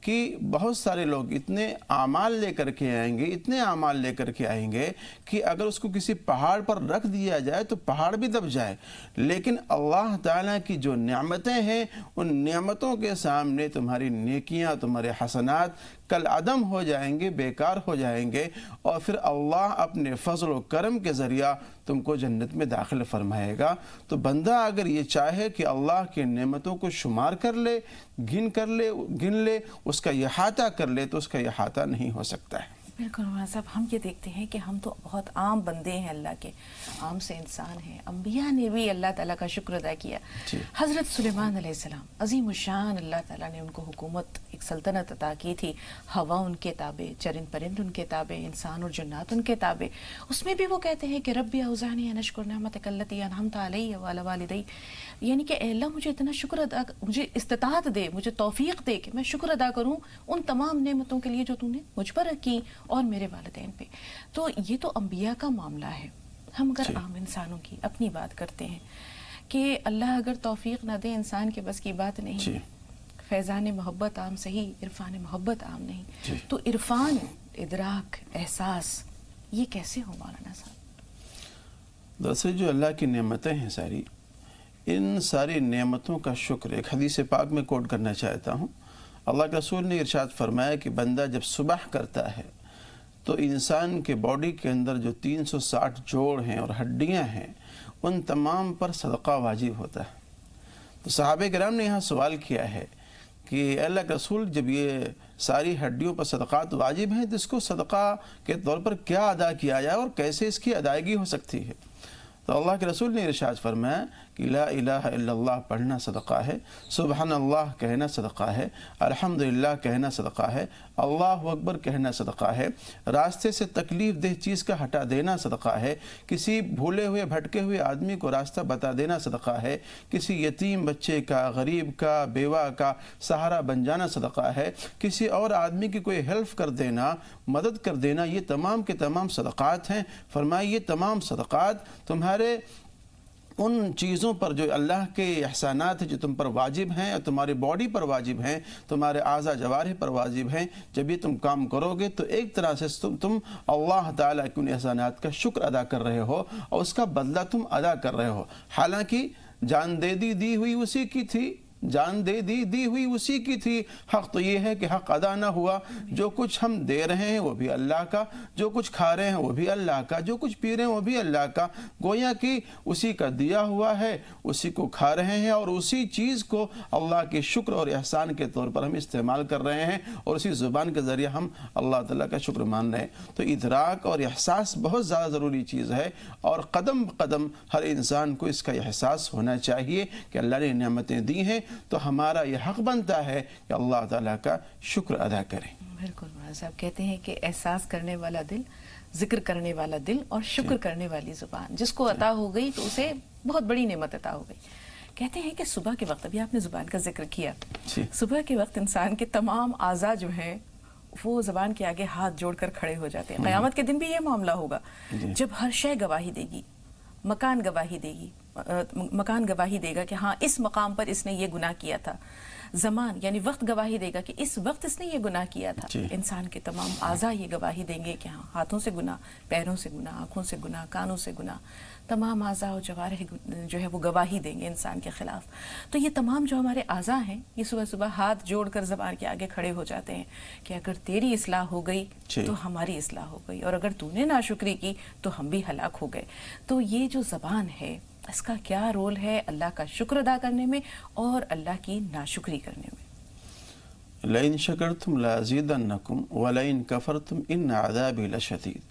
کہ بہت سارے لوگ اتنے اعمال لے کر کے آئیں گے، اتنے اعمال لے کر کے آئیں گے کہ اگر اس کو کسی پہاڑ پر رکھ دیا جائے تو پہاڑ بھی دب جائے، لیکن اللہ تعالیٰ کی جو نعمتیں ہیں ان نعمتوں کے سامنے تمہاری نیکیاں، تمہارے حسنات کل عدم ہو جائیں گے، بیکار ہو جائیں گے، اور پھر اللہ اپنے فضل و کرم کے ذریعہ تم کو جنت میں داخل فرمائے گا۔ تو بندہ اگر یہ چاہے کہ اللہ کی نعمتوں کو شمار کر لے، گن لے، اس کا احاطہ کر لے، تو اس کا احاطہ نہیں ہو سکتا ہے۔ بالکل مولانا صاحب، ہم یہ دیکھتے ہیں کہ ہم تو بہت عام بندے ہیں، اللہ کے عام سے انسان ہیں۔ انبیاء نے بھی اللہ تعالیٰ کا شکر ادا کیا۔ حضرت سلیمان علیہ السلام عظیم الشان، اللہ تعالیٰ نے ان کو حکومت، ایک سلطنت عطا کی تھی۔ ہوا ان کے تابع، چرند پرند ان کے تابع، انسان اور جنات ان کے تابع۔ اس میں بھی وہ کہتے ہیں کہ ربی اوزعنی ان اشکر نعمتک التی انعمت علی وعلی والدی، یعنی کہ اے اللہ مجھے اتنا شکر ادا، مجھے استطاعت دے، مجھے توفیق دے کہ میں شکر ادا کروں ان تمام نعمتوں کے لیے جو تو نے مجھ پر کی اور میرے والدین پہ۔ تو یہ تو انبیاء کا معاملہ ہے۔ ہم اگر عام انسانوں کی اپنی بات کرتے ہیں کہ اللہ اگر توفیق نہ دے، انسان کے بس کی بات نہیں۔ فیضان محبت عام صحیح، عرفان محبت عام نہیں۔ تو عرفان، ادراک، احساس، یہ کیسے ہو مولانا صاحب؟ دراصل جو اللہ کی نعمتیں ہیں ساری، ان ساری نعمتوں کا شکر ایک حدیث پاک میں کوٹ کرنا چاہتا ہوں۔ اللہ کے رسول نے ارشاد فرمایا کہ بندہ جب صبح کرتا ہے تو انسان کے باڈی کے اندر جو 360 جوڑ ہیں اور ہڈیاں ہیں ان تمام پر صدقہ واجب ہوتا ہے۔ تو صحابہ کرام نے یہاں سوال کیا ہے کہ اے اللہ کے رسول، جب یہ ساری ہڈیوں پر صدقات واجب ہیں تو اس کو صدقہ کے طور پر کیا ادا کیا جائے اور کیسے اس کی ادائیگی ہو سکتی ہے؟ تو اللہ کے رسول نے ارشاد فرمایا کہ لا الہ الا اللہ پڑھنا صدقہ ہے، سبحان اللہ کہنا صدقہ ہے، الحمدللہ کہنا صدقہ ہے، اللہ اکبر کہنا صدقہ ہے، راستے سے تکلیف دہ چیز کا ہٹا دینا صدقہ ہے، کسی بھولے ہوئے بھٹکے ہوئے آدمی کو راستہ بتا دینا صدقہ ہے، کسی یتیم بچے کا، غریب کا، بیوہ کا سہارا بن جانا صدقہ ہے، کسی اور آدمی کی کوئی ہیلپ کر دینا، مدد کر دینا، یہ تمام کے تمام صدقات ہیں۔ فرمایا یہ تمام صدقات تمہارے ان چیزوں پر جو اللہ کے احسانات ہیں جو تم پر واجب ہیں اور تمہاری باڈی پر واجب ہیں، تمہارے اعضاء جوارح پر واجب ہیں، جب یہ تم کام کرو گے تو ایک طرح سے تم اللہ تعالیٰ کے ان احسانات کا شکر ادا کر رہے ہو اور اس کا بدلہ تم ادا کر رہے ہو۔ حالانکہ جان دی ہوئی اسی کی تھی، جان دی ہوئی اسی کی تھی، حق تو یہ ہے کہ حق ادا نہ ہوا۔ جو کچھ ہم دے رہے ہیں وہ بھی اللہ کا، جو کچھ کھا رہے ہیں وہ بھی اللہ کا، جو کچھ پی رہے ہیں وہ بھی اللہ کا، گویا کہ اسی کا دیا ہوا ہے، اسی کو کھا رہے ہیں اور اسی چیز کو اللہ کے شکر اور احسان کے طور پر ہم استعمال کر رہے ہیں اور اسی زبان کے ذریعے ہم اللہ تعالیٰ کا شکر مان رہے ہیں۔ تو ادراک اور احساس بہت زیادہ ضروری چیز ہے اور قدم قدم ہر انسان کو اس کا احساس ہونا چاہیے کہ اللہ نے نعمتیں دی ہیں تو ہمارا یہ حق بنتا ہے کہ اللہ تعالیٰ کا شکر ادا کریں۔ بالکل مولانا صاحب، کہتے ہیں کہ احساس کرنے والا دل، ذکر کرنے والا دل اور شکر کرنے والی زبان جس کو عطا ہو گئی تو اسے بہت بڑی نعمت عطا ہو گئی۔ کہتے ہیں کہ صبح کے وقت، ابھی آپ نے زبان کا ذکر کیا، صبح کے وقت انسان کے تمام اعضاء جو ہیں وہ زبان کے آگے ہاتھ جوڑ کر کھڑے ہو جاتے ہیں۔ قیامت کے دن بھی یہ معاملہ ہوگا جب ہر شے گواہی دے گی، مکان گواہی دے گی، مکان گواہی دے گا کہ ہاں اس مقام پر اس نے یہ گناہ کیا تھا، زمان یعنی وقت گواہی دے گا کہ اس وقت اس نے یہ گناہ کیا تھا۔ انسان کے تمام اعضاء یہ گواہی دیں گے کہ ہاں ہاتھوں سے گناہ، پیروں سے گناہ، آنکھوں سے گناہ، کانوں سے گناہ، تمام اعضاء و جوارح جو ہے وہ گواہی دیں گے انسان کے خلاف۔ تو یہ تمام جو ہمارے اعضاء ہیں یہ صبح صبح ہاتھ جوڑ کر زبان کے آگے کھڑے ہو جاتے ہیں کہ اگر تیری اصلاح ہو گئی تو ہماری اصلاح ہو گئی اور اگر تو نے ناشکری کی تو ہم بھی ہلاک ہو گئے۔ تو یہ جو زبان ہے اس کا کیا رول ہے اللہ کا شکر ادا کرنے میں اور اللہ کی ناشکری کرنے میں؟ لَإِن شَكَرْتُمْ لَأَزِيدَنَّكُمْ وَلَئِن كَفَرْتُمْ إِنَّ عَذَابِي لَشَدِيدٌ،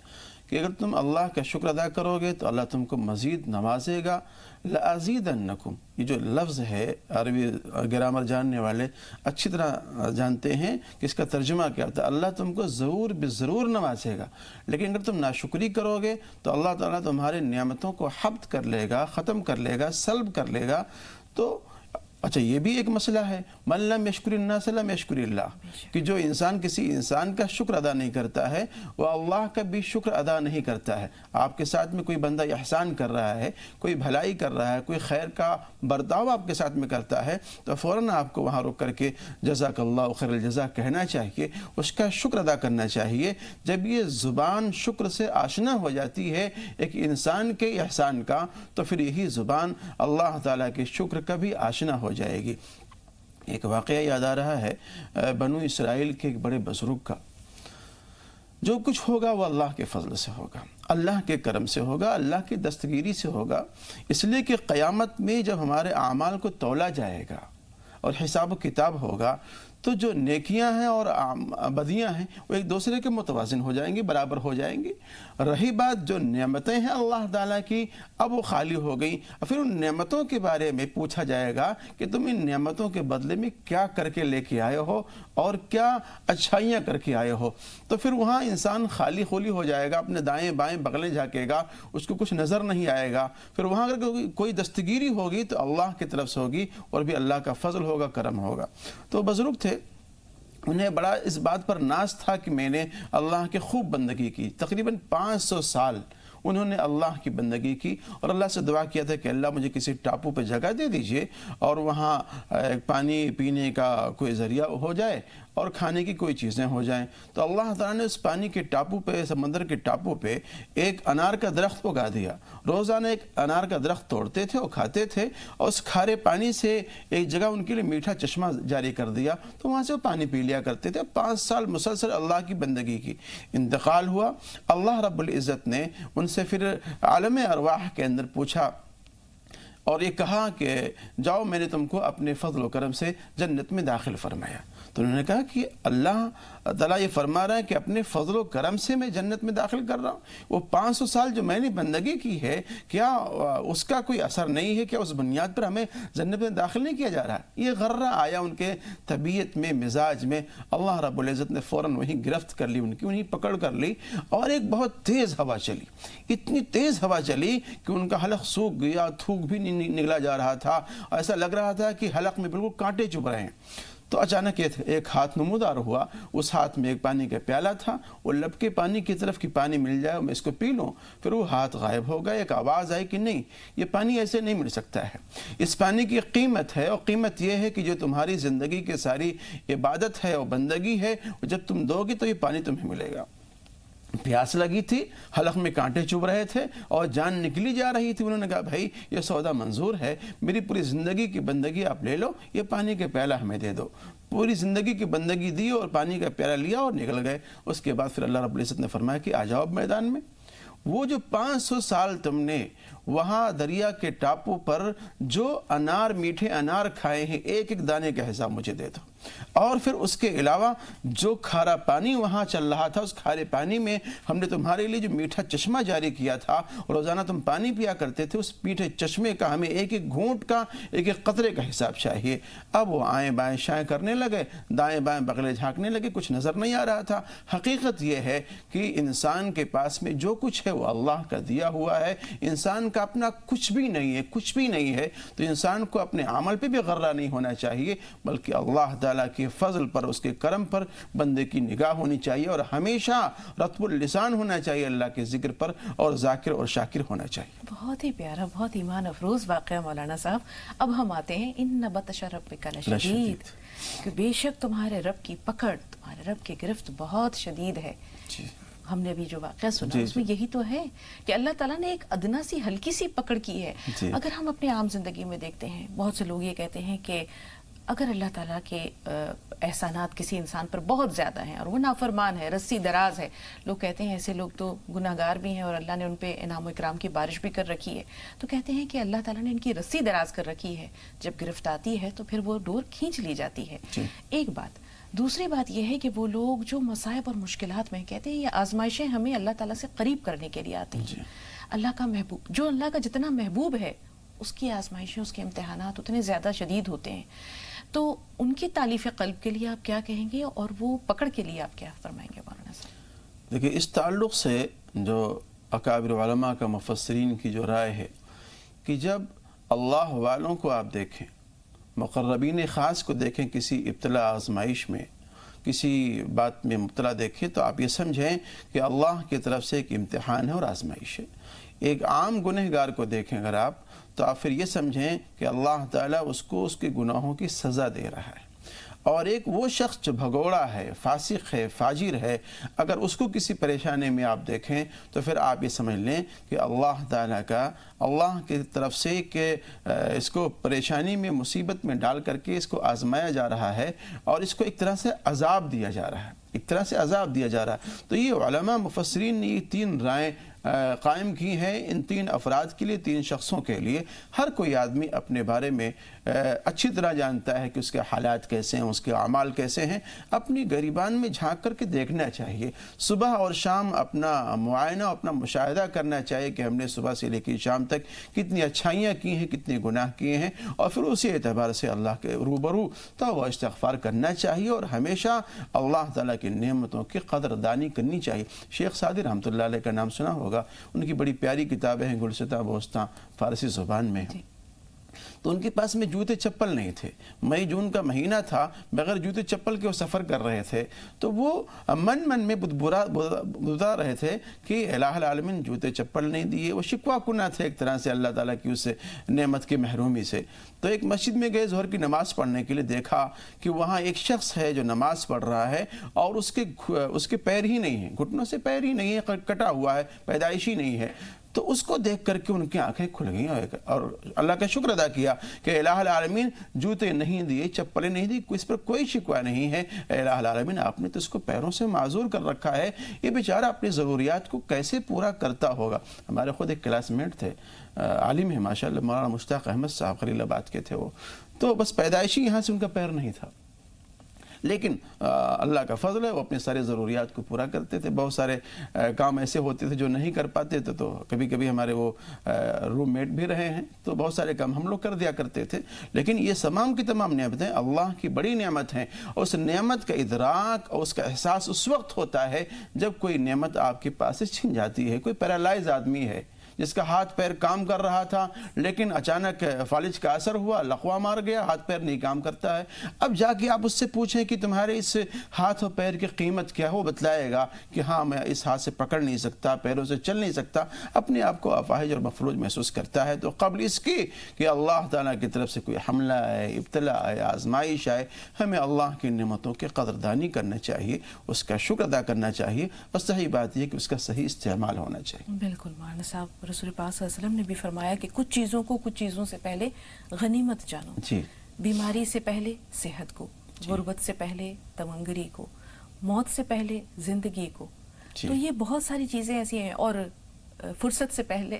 کہ اگر تم اللہ کا شکر ادا کرو گے تو اللہ تم کو مزید نوازے گا۔ لَأَزِيدَنَّكُمْ، یہ جو لفظ ہے عربی گرامر جاننے والے اچھی طرح جانتے ہیں کہ اس کا ترجمہ کیا ہوتا ہے۔ اللہ تم کو ضرور بضرور نوازے گا، لیکن اگر تم ناشکری کرو گے تو اللہ تعالیٰ تمہارے نعمتوں کو حبط کر لے گا، ختم کر لے گا، سلب کر لے گا۔ تو اچھا یہ بھی ایک مسئلہ ہے، من لم یشکر الناس لم یشکر اللہ، کہ جو انسان کسی انسان کا شکر ادا نہیں کرتا ہے وہ اللہ کا بھی شکر ادا نہیں کرتا ہے۔ آپ کے ساتھ میں کوئی بندہ احسان کر رہا ہے، کوئی بھلائی کر رہا ہے، کوئی خیر کا برتاؤ آپ کے ساتھ میں کرتا ہے تو فوراً آپ کو وہاں رک کر کے جزاک اللہ خیر الجزا کہنا چاہیے، اس کا شکر ادا کرنا چاہیے۔ جب یہ زبان شکر سے آشنا ہو جاتی ہے ایک انسان کے احسان کا تو پھر یہی زبان اللہ تعالیٰ کے شکر کا بھی آشنا ہو جائے گی۔ ایک واقعہ یاد آ رہا ہے بنو اسرائیل کے ایک بڑے بزرگ کا، جو کچھ ہوگا وہ اللہ کے فضل سے ہوگا، اللہ کے کرم سے ہوگا، اللہ کی دستگیری سے ہوگا، اس لیے کہ قیامت میں جب ہمارے اعمال کو تولا جائے گا اور حساب و کتاب ہوگا تو جو نیکیاں ہیں اور بدیاں ہیں وہ ایک دوسرے کے متوازن ہو جائیں گی، برابر ہو جائیں گی۔ رہی بات جو نعمتیں ہیں اللہ تعالیٰ کی، اب وہ خالی ہو گئیں، اور پھر ان نعمتوں کے بارے میں پوچھا جائے گا کہ تم ان نعمتوں کے بدلے میں کیا کر کے لے کے آئے ہو اور کیا اچھائیاں کر کے آئے ہو، تو پھر وہاں انسان خالی خولی ہو جائے گا، اپنے دائیں بائیں بغلیں جھانکے گا، اس کو کچھ نظر نہیں آئے گا۔ پھر وہاں اگر کوئی دستگیری ہوگی تو اللہ کی طرف سے ہوگی اور بھی اللہ کا فضل ہوگا، کرم ہوگا۔ تو بزرگ تھے، انہیں بڑا اس بات پر ناز تھا کہ میں نے اللہ کی خوب بندگی کی، تقریباً 500 سال انہوں نے اللہ کی بندگی کی اور اللہ سے دعا کیا تھا کہ اللہ مجھے کسی ٹاپو پہ جگہ دے دیجئے اور وہاں پانی پینے کا کوئی ذریعہ ہو جائے اور کھانے کی کوئی چیزیں ہو جائیں۔ تو اللہ تعالیٰ نے اس پانی کے ٹاپو پہ، سمندر کے ٹاپو پہ ایک انار کا درخت اگا دیا۔ روزانہ ایک انار کا درخت توڑتے تھے اور کھاتے تھے، اور اس کھارے پانی سے ایک جگہ ان کے لیے میٹھا چشمہ جاری کر دیا تو وہاں سے وہ پانی پی لیا کرتے تھے۔ 5 سال مسلسل اللہ کی بندگی کی۔ انتقال ہوا، اللہ رب العزت نے ان سے پھر عالم ارواح کے اندر پوچھا اور یہ کہا کہ جاؤ میں نے تم کو اپنے فضل و کرم سے جنت میں داخل فرمایا۔ تو انہوں نے کہا کہ اللہ تعالیٰ یہ فرما رہا ہے کہ اپنے فضل و کرم سے میں جنت میں داخل کر رہا ہوں، وہ 500 سال جو میں نے بندگی کی ہے کیا اس کا کوئی اثر نہیں ہے؟ کیا اس بنیاد پر ہمیں جنت میں داخل نہیں کیا جا رہا؟ یہ غرہ آیا ان کے طبیعت میں، مزاج میں۔ اللہ رب العزت نے فوراً وہیں گرفت کر لی، انہیں پکڑ کر لی، اور ایک بہت تیز ہوا چلی، اتنی تیز ہوا چلی کہ ان کا حلق سوکھ گیا، تھوک بھی نگلا جا رہا تھا، ایسا لگ رہا تھا کہ حلق میں بالکل کانٹے چبھ رہے ہیں۔ تو اچانک ایک ہاتھ نمودار ہوا، اس ہاتھ میں ایک پانی کا پیالہ تھا، وہ لپکے پانی کی طرف کہ پانی مل جائے میں اس کو پی لوں۔ پھر وہ ہاتھ غائب ہو گیا، ایک آواز آئی کہ نہیں، یہ پانی ایسے نہیں مل سکتا ہے، اس پانی کی قیمت ہے، اور قیمت یہ ہے کہ جو تمہاری زندگی کی ساری عبادت ہے اور بندگی ہے، جب تم دو گی تو یہ پانی تمہیں ملے گا۔ پیاس لگی تھی، حلق میں کانٹے چبھ رہے تھے اور جان نکلی جا رہی تھی۔ انہوں نے کہا بھائی یہ سودا منظور ہے، میری پوری زندگی کی بندگی آپ لے لو، یہ پانی کے پیالہ ہمیں دے دو۔ پوری زندگی کی بندگی دی اور پانی کا پیالہ لیا اور نکل گئے۔ اس کے بعد پھر اللہ رب العزت نے فرمایا کہ آ جاؤ اب میدان میں۔ وہ جو 500 سال تم نے وہاں دریا کے ٹاپو پر جو انار، میٹھے انار کھائے ہیں، ایک ایک دانے کا حساب مجھے دے دو، اور پھر اس کے علاوہ جو کھارا پانی وہاں چل رہا تھا، اس کھارے پانی میں ہم نے تمہارے لیے جو میٹھا چشمہ جاری کیا تھا، روزانہ تم پانی پیا کرتے تھے، اس میٹھے چشمے کا ہمیں ایک ایک گھونٹ کا، ایک ایک قطرے کا حساب چاہیے۔ اب وہ آئیں بائیں شائیں کرنے لگے، دائیں بائیں بغلیں جھانکنے لگے، کچھ نظر نہیں آ رہا تھا۔ حقیقت یہ ہے کہ انسان کے پاس میں جو کچھ ہے وہ اللہ کا دیا ہوا ہے، انسان کا اپنا کچھ بھی نہیں ہے، کچھ بھی نہیں ہے۔ تو انسان کو اپنے عمل پہ بھی غرہ نہیں ہونا چاہیے، بلکہ اللہ تعالیٰ کے فضل پر، اس کے کرم پر بندے کی نگاہ ہونی چاہیے، اور ہمیشہ رطب اللسان ہونا چاہیے اللہ کے ذکر پر، اور ذاکر اور شاکر ہونا چاہیے۔ بہت ہی پیارا، بہت ایمان افروز واقعہ مولانا صاحب۔ اب ہم آتے ہیں ان بطش ربک لشدید، کہ بے شک تمہارے رب کی پکڑ، تمہارے رب کی گرفت بہت شدید ہے۔ ہم نے ابھی جو واقعہ سنا اس میں یہی تو ہے کہ اللہ تعالیٰ نے ایک ادنا سی ہلکی سی پکڑ کی ہے۔ اگر ہم اپنے عام زندگی میں دیکھتے ہیں، بہت سے لوگ یہ کہتے ہیں کہ اگر اللہ تعالیٰ کے احسانات کسی انسان پر بہت زیادہ ہیں اور وہ نافرمان ہے، رسی دراز ہے، لوگ کہتے ہیں ایسے لوگ تو گناہ گار بھی ہیں اور اللہ نے ان پہ انعام و اکرام کی بارش بھی کر رکھی ہے، تو کہتے ہیں کہ اللہ تعالیٰ نے ان کی رسی دراز کر رکھی ہے، جب گرفت آتی ہے تو پھر وہ ڈور کھینچ لی جاتی ہے۔ ایک بات۔ دوسری بات یہ ہے کہ وہ لوگ جو مصائب اور مشکلات میں، کہتے ہیں یہ آزمائشیں ہمیں اللہ تعالیٰ سے قریب کرنے کے لیے آتی ہیں۔ اللہ کا محبوب، جو اللہ کا جتنا محبوب ہے، اس کی آزمائشیں، اس کے امتحانات اتنے زیادہ شدید ہوتے ہیں۔ تو ان کی تالیف قلب کے لیے آپ کیا کہیں گے، اور وہ پکڑ کے لیے آپ کیا فرمائیں گے مولانا صاحب؟ دیکھیں، اس تعلق سے جو اکابر علماء کا، مفسرین کی جو رائے ہے کہ جب اللہ والوں کو آپ دیکھیں مقربین خاص کو دیکھیں کسی ابتلا آزمائش میں، کسی بات میں مبتلا دیکھیں تو آپ یہ سمجھیں کہ اللہ کی طرف سے ایک امتحان ہے اور آزمائش ہے۔ ایک عام گنہگار کو دیکھیں اگر آپ، تو آپ پھر یہ سمجھیں کہ اللہ تعالیٰ اس کو اس کے گناہوں کی سزا دے رہا ہے۔ اور ایک وہ شخص جو بھگوڑا ہے، فاسق ہے، فاجر ہے، اگر اس کو کسی پریشانی میں آپ دیکھیں تو پھر آپ یہ سمجھ لیں کہ اللہ تعالیٰ کا، اللہ کی طرف سے کہ اس کو پریشانی میں، مصیبت میں ڈال کر کے اس کو آزمایا جا رہا ہے اور اس کو ایک طرح سے عذاب دیا جا رہا ہے، ایک طرح سے عذاب دیا جا رہا ہے۔ تو یہ علماء مفسرین نے یہ 3 رائیں قائم کی ہیں ان 3 افراد کے لیے، 3 شخصوں کے لیے۔ ہر کوئی آدمی اپنے بارے میں اچھی طرح جانتا ہے کہ اس کے حالات کیسے ہیں، اس کے اعمال کیسے ہیں، اپنی گریبان میں جھانک کر کے دیکھنا چاہیے۔ صبح اور شام اپنا معائنہ، اپنا مشاہدہ کرنا چاہیے کہ ہم نے صبح سے لے کے شام تک کتنی اچھائیاں کی ہیں، کتنے گناہ کیے ہیں، اور پھر اسی اعتبار سے اللہ کے روبرو توبہ و استغفار کرنا چاہیے اور ہمیشہ اللہ تعالیٰ کی نعمتوں کی قدردانی کرنی چاہیے۔ شیخ سعدی رحمۃ اللہ علیہ کا نام سنا ہوگا، ان کی بڑی پیاری کتابیں ہیں گلستاں بوستاں، فارسی زبان میں۔ تو ان کے پاس میں جوتے چپل نہیں تھے، مئی جون کا مہینہ تھا، بغیر جوتے چپل کے وہ سفر کر رہے تھے، تو وہ من میں بتا رہے تھے کہ الہ العالمین جوتے چپل نہیں دیے۔ وہ شکوہ کنہ تھے ایک طرح سے اللہ تعالیٰ کی اس نعمت کی محرومی سے۔ تو ایک مسجد میں گئے ظہر کی نماز پڑھنے کے لیے، دیکھا کہ وہاں ایک شخص ہے جو نماز پڑھ رہا ہے اور اس کے پیر ہی نہیں ہیں، گھٹنوں سے پیر ہی نہیں ہے، کٹا ہوا ہے، پیدائشی نہیں ہے۔ تو اس کو دیکھ کر کے ان کی آنکھیں کھل گئیں اور اللہ کا شکر ادا کیا کہ الہ العالمین جوتے نہیں دیے، چپلیں نہیں دی، اس پر کوئی شکوہ نہیں ہے۔ الہ العالمین آپ نے تو اس کو پیروں سے معذور کر رکھا ہے، یہ بیچارہ اپنی ضروریات کو کیسے پورا کرتا ہوگا۔ ہمارے خود ایک کلاس میٹ تھے، عالم ہے ماشاءاللہ، مولانا مشتاق احمد صاحب خلیل آباد کے تھے وہ، تو بس پیدائشی یہاں سے ان کا پیر نہیں تھا، لیکن اللہ کا فضل ہے وہ اپنے سارے ضروریات کو پورا کرتے تھے۔ بہت سارے کام ایسے ہوتے تھے جو نہیں کر پاتے تھے، تو کبھی کبھی ہمارے وہ روم میٹ بھی رہے ہیں، تو بہت سارے کام ہم لوگ کر دیا کرتے تھے۔ لیکن یہ تمام کی تمام نعمتیں اللہ کی بڑی نعمت ہیں، اور اس نعمت کا ادراک اور اس کا احساس اس وقت ہوتا ہے جب کوئی نعمت آپ کے پاس سے چھن جاتی ہے۔ کوئی پیرالائز آدمی ہے جس کا ہاتھ پیر کام کر رہا تھا، لیکن اچانک فالج کا اثر ہوا، لقوہ مار گیا، ہاتھ پیر نہیں کام کرتا ہے۔ اب جا کے آپ اس سے پوچھیں کہ تمہارے اس ہاتھ اور پیر کی قیمت کیا ہے، وہ بتلائے گا کہ ہاں میں اس ہاتھ سے پکڑ نہیں سکتا، پیروں سے چل نہیں سکتا، اپنے آپ کو اپاہج اور مفلوج محسوس کرتا ہے۔ تو قبل اس کی کہ اللہ تعالیٰ کی طرف سے کوئی حملہ آئے، ابتلا آئے، آزمائش آئے، ہمیں اللہ کی نعمتوں کی قدردانی کرنا چاہیے، اس کا شکر ادا کرنا چاہیے، اور صحیح بات یہ کہ اس کا صحیح استعمال ہونا چاہیے۔ بالکل مولانا صاحب، رسول پاک صلی اللہ علیہ وسلم نے بھی فرمایا کہ کچھ چیزوں سے پہلے غنیمت جانو، جی، بیماری سے پہلے صحت کو، غربت سے پہلے تمنگری کو، موت سے پہلے زندگی کو۔ تو یہ بہت ساری چیزیں ایسی ہیں، اور فرصت سے پہلے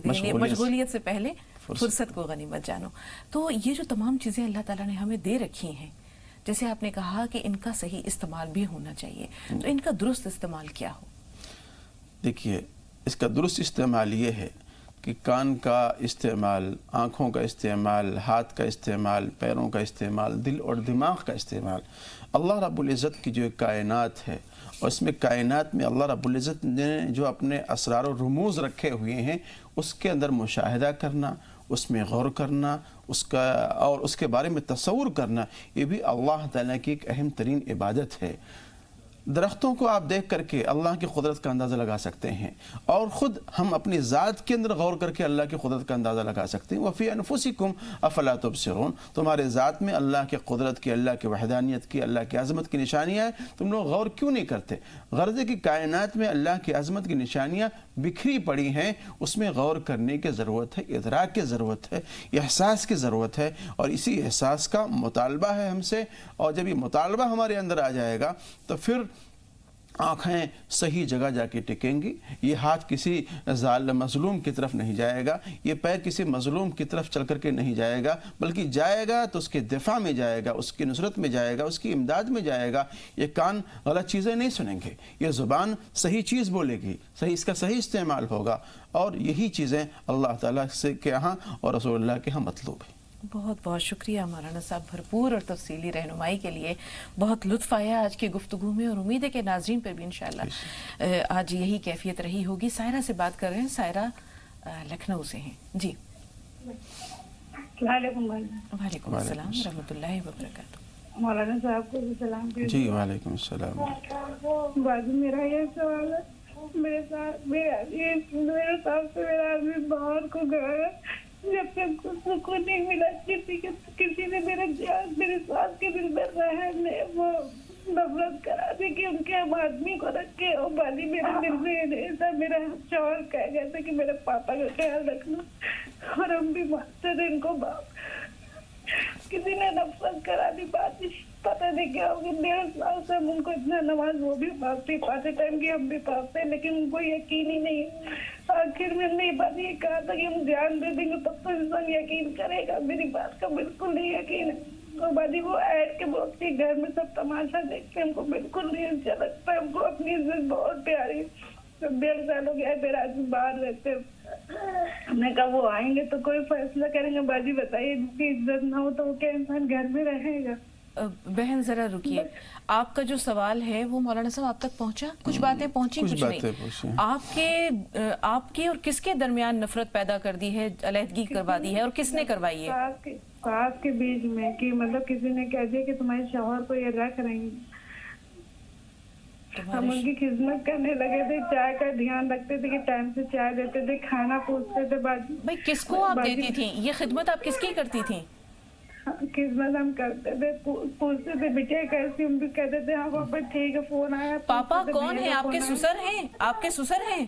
مشغولیت سے پہلے فرصت کو غنیمت جانو۔ تو یہ جو تمام چیزیں اللہ تعالیٰ نے ہمیں دے رکھی ہیں، جیسے آپ نے کہا کہ ان کا صحیح استعمال بھی ہونا چاہیے، تو ان کا درست استعمال کیا ہو؟ دیکھیے، اس کا درست استعمال یہ ہے کہ کان کا استعمال، آنکھوں کا استعمال، ہاتھ کا استعمال، پیروں کا استعمال، دل اور دماغ کا استعمال۔ اللہ رب العزت کی جو کائنات ہے، اور اس میں کائنات میں اللہ رب العزت نے جو اپنے اسرار و رموز رکھے ہوئے ہیں، اس کے اندر مشاہدہ کرنا، اس میں غور کرنا، اور اس کے بارے میں تصور کرنا، یہ بھی اللہ تعالیٰ کی ایک اہم ترین عبادت ہے۔ درختوں کو آپ دیکھ کر کے اللہ کی قدرت کا اندازہ لگا سکتے ہیں، اور خود ہم اپنی ذات کے اندر غور کر کے اللہ کی قدرت کا اندازہ لگا سکتے ہیں۔ وَفِي أَنفُسِكُمْ أَفَلَا تُبْصِرُونَ، تمہارے ذات میں اللہ کی قدرت کی، اللہ کی وحدانیت کی، اللہ کی عظمت کی نشانیاں ہیں، تم لوگ غور کیوں نہیں کرتے؟ غرض ہے کہ کائنات میں اللہ کی عظمت کی نشانیاں بکھری پڑی ہیں، اس میں غور کرنے کی ضرورت ہے، ادراک کی ضرورت ہے، احساس کی ضرورت ہے، اور اسی احساس کا مطالبہ ہے ہم سے۔ اور جب یہ مطالبہ ہمارے اندر آ جائے گا تو پھر آنکھیں صحیح جگہ جا کے ٹکیں گی، یہ ہاتھ کسی ظالم مظلوم کی طرف نہیں جائے گا، یہ پیر کسی مظلوم کی طرف چل کر کے نہیں جائے گا، بلکہ جائے گا تو اس کے دفاع میں جائے گا، اس کی نصرت میں جائے گا، اس کی امداد میں جائے گا۔ یہ کان غلط چیزیں نہیں سنیں گے، یہ زبان صحیح چیز بولے گی، اس کا صحیح استعمال ہوگا، اور یہی چیزیں اللہ تعالیٰ سے کے ہاں اور رسول اللہ کے ہاں مطلوب ہیں۔ بہت بہت شکریہ مولانا صاحب، بھرپور اور تفصیلی رہنمائی کے لیے۔ بہت لطف آیا آج کی گفتگو میں، اور امید ہے کہ ناظرین پر بھی انشاءاللہ آج یہی کیفیت رہی ہوگی۔ سائرہ سے بات کر رہے ہیں، سائرہ لکھنؤ سے ہیں۔ جی السلام علیکم بھائی. وعلیکم السلام ورحمۃ اللہ وبرکاتہ. مولانا صاحب کو بھی سلام کیجیے. جی وعلیکم السلام. باجی میرا یہ سوال ہے, میرے ساتھ میرے ساتھ سے میرا آدمی باہر کو گیا, جب تک کو سکون نہیں ملا کسی نے میرے ساتھ کے دل میں رہنے وہ نفرت کرا دی کہ ان کے ہم آدمی کو رکھے. اور باجی میرے دل میں نہیں تھا, میرا شوہر کہہ گیا تھا کہ میرے پاپا کا خیال رکھنا, اور ہم بھی مانتے تھے ان کو. باپ کسی نے نفرت کرا دی. باجی پتہ نہیں کیا ہوگی, 1.5 سال سے ہم ان کو اتنا نماز وہ بھی پڑھتے, 5 ٹائم کی ہم بھی پڑھتے, لیکن ان کو یقین ہی نہیں. آخر میں نے باجی یہ کہا تھا کہ ہم جان دے دیں گے تب تو انسان یقین کرے گا. میری بات کا بالکل نہیں یقین ہے. اور باجی وہ ایڈ کے بولتی گھر میں سب تماشا دیکھ کے ہم کو بالکل نہیں اچھا لگتا. ہم کو اپنی عزت بہت پیاری ہے. 1.5 سال ہو گیا میرا آدمی باہر رہتے. ہم نے کہا وہ آئیں گے تو کوئی فیصلہ کریں گے. باجی بتائیے, جس کی عزت نہ ہو تو وہ کیا انسان گھر میں رہے گا؟ بہن ذرا رکیے, آپ کا جو سوال ہے وہ مولانا صاحب آپ تک پہنچا؟ کچھ باتیں پہنچی, کچھ نہیں. آپ کے اور کس کے درمیان نفرت پیدا کر دی ہے, علیحدگی کروا دی ہے, اور کس نے کروائی ہے؟ ساس کے بیچ میں, کہ مطلب کسی نے کہہ دیا کہ تمہارے شوہر کو یہ رکھ رہی ہیں. ہم ان کی خدمت کرنے لگے تھے, چائے کا دھیان رکھتے تھے کہ ٹائم سے چائے دیتے تھے, کھانا پوچھتے تھے. بھائی کس کو آپ دیتی تھیں یہ خدمت؟ آپ کس کی کرتی تھیں؟ خدمت ہم کرتے تھے, پوچھتے تھے بیٹے کیسی, ہم بھی کہتے تھے ہاں پاپا ٹھیک ہے, فون آیا. پاپا کون ہیں آپ کے؟ سسر ہیں آپ کے؟ سسر ہیں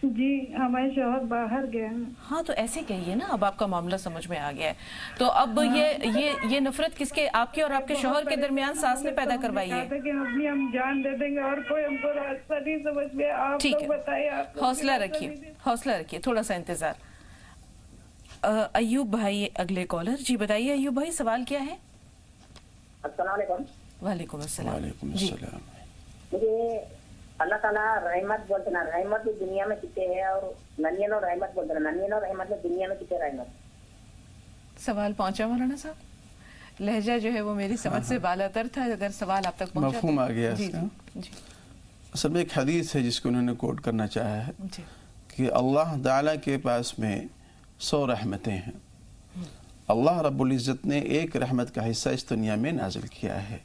جی, ہمارے شوہر باہر گئے ہیں. ہاں تو ایسے کہیے نا, اب آپ کا معاملہ سمجھ میں آ گیا ہے. تو اب یہ نفرت کس کے, آپ کے اور آپ کے شوہر کے درمیان ساس نے پیدا کروائی ہے؟ کہ ہم جان دے دیں گے اور کوئی ہم کو راستہ نہیں سمجھ میں. آپ لوگ بتائیے. حوصلہ رکھیے, تھوڑا سا انتظار. ایوب بھائی اگلے کالر. جی بتائیے ایوب بھائی, سوال کیا ہے؟ السلام علیکم. وعلیکم السلام. وعلیکم السلام. مجھے اللہ تعالیٰ رحمت بولتے نا, رحمت دنیا میں کتنے ہے, اور ننین اور رحمت بولتے نا, ننین اور رحمت میں دنیا میں کتنے رحمت. سوال پہنچا مولانا صاحب؟ لہجہ جو ہے وہ میری سمجھ سے بالا تر تھا, اگر سوال آپ تک پہنچا مفہوم آ گیا. جی. اصل میں ایک حدیث ہے جس کو انہوں نے کوٹ کرنا چاہا ہے کہ اللہ تعالیٰ کے پاس میں 100 رحمتیں ہیں. اللہ رب العزت نے ایک رحمت کا حصہ اس دنیا میں نازل کیا ہے.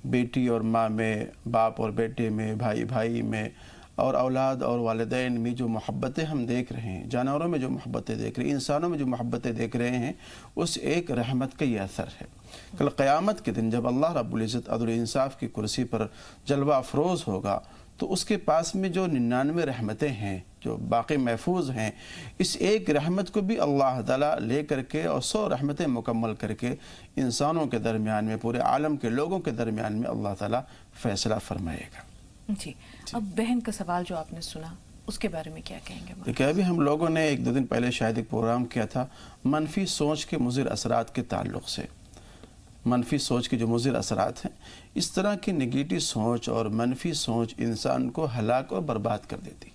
بیٹی اور ماں میں, باپ اور بیٹے میں, بھائی بھائی میں, اور اولاد اور والدین میں جو محبتیں ہم دیکھ رہے ہیں, جانوروں میں جو محبتیں دیکھ رہے ہیں, انسانوں میں جو محبتیں دیکھ رہے ہیں, اس ایک رحمت کا یہ اثر ہے. کل قیامت کے دن جب اللہ رب العزت عدل و انصاف کی کرسی پر جلوہ افروز ہوگا تو اس کے پاس میں جو 99 رحمتیں ہیں جو باقی محفوظ ہیں, اس ایک رحمت کو بھی اللہ تعالیٰ لے کر کے اور 100 رحمتیں مکمل کر کے انسانوں کے درمیان میں, پورے عالم کے لوگوں کے درمیان میں اللہ تعالیٰ فیصلہ فرمائے گا. جی, اب بہن کا سوال جو آپ نے سنا اس کے بارے میں کیا کہیں گے؟ دیکھیں, ابھی ہم لوگوں نے 1-2 دن پہلے شاید ایک پروگرام کیا تھا منفی سوچ کے مضر اثرات کے تعلق سے. منفی سوچ کے جو مضر اثرات ہیں, اس طرح کی نگیٹو سوچ اور منفی سوچ انسان کو ہلاک اور برباد کر دیتی,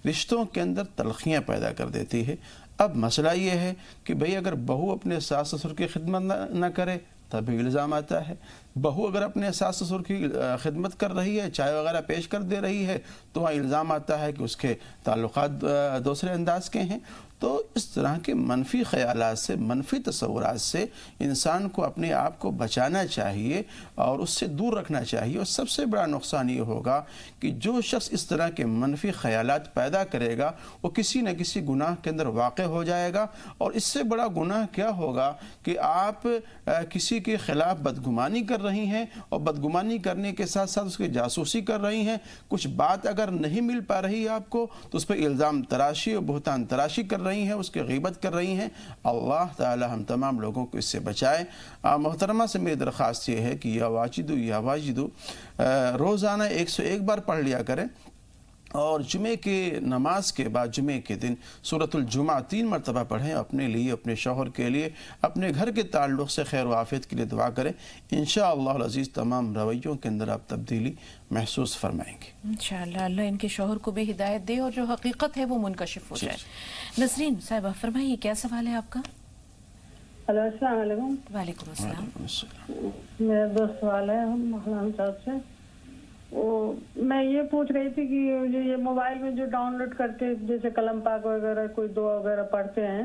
رشتوں کے اندر تلخیاں پیدا کر دیتی ہے. اب مسئلہ یہ ہے کہ بھئی اگر بہو اپنے ساس سسر کی خدمت نہ کرے تبھی الزام آتا ہے. بہو اگر اپنے ساس سسر کی خدمت کر رہی ہے, چائے وغیرہ پیش کر دے رہی ہے, تو وہاں الزام آتا ہے کہ اس کے تعلقات دوسرے انداز کے ہیں. تو اس طرح کے منفی خیالات سے, منفی تصورات سے انسان کو اپنے آپ کو بچانا چاہیے اور اس سے دور رکھنا چاہیے. اور سب سے بڑا نقصان یہ ہوگا کہ جو شخص اس طرح کے منفی خیالات پیدا کرے گا وہ کسی نہ کسی گناہ کے اندر واقع ہو جائے گا. اور اس سے بڑا گناہ کیا ہوگا کہ آپ کسی کے خلاف بدگمانی کر رہی ہیں, اور بدگمانی کرنے کے ساتھ ساتھ اس کی جاسوسی کر رہی ہیں. کچھ بات اگر نہیں مل پا رہی ہے آپ کو تو اس پہ الزام تراشی اور بہتان تراشی کر رہی ہیں, اس کی غیبت کر رہی ہیں. اللہ تعالی ہم تمام لوگوں کو اس سے بچائے. محترمہ سے میری درخواست یہ ہے کہ یا واجدو روزانہ 101 بار پڑھ لیا کریں, اور جمعے کے نماز کے بعد جمعے کے دن سورۃ الجمعہ 3 مرتبہ پڑھیں. اپنے لیے, اپنے شوہر کے لیے, اپنے گھر کے تعلق سے خیر و عافیت کے لیے دعا کریں. انشاءاللہ العزیز تمام رویوں کے اندر آپ تبدیلی محسوس فرمائیں گے انشاءاللہ. اللہ ان کے شوہر کو بھی ہدایت دے اور جو حقیقت ہے وہ منکشف ہو جائے. نسرین صاحبہ فرمائیے, کیا سوال ہے آپ کا؟ ہلو, السلام علیکم. وعلیکم السلام. میرا 2 سوال ہے مولانا صاحب سے. میں یہ پوچھ رہی تھی کہ یہ موبائل میں جو ڈاؤن لوڈ کرتے جیسے کلام پاک وغیرہ, کوئی دعا وغیرہ پڑھتے ہیں,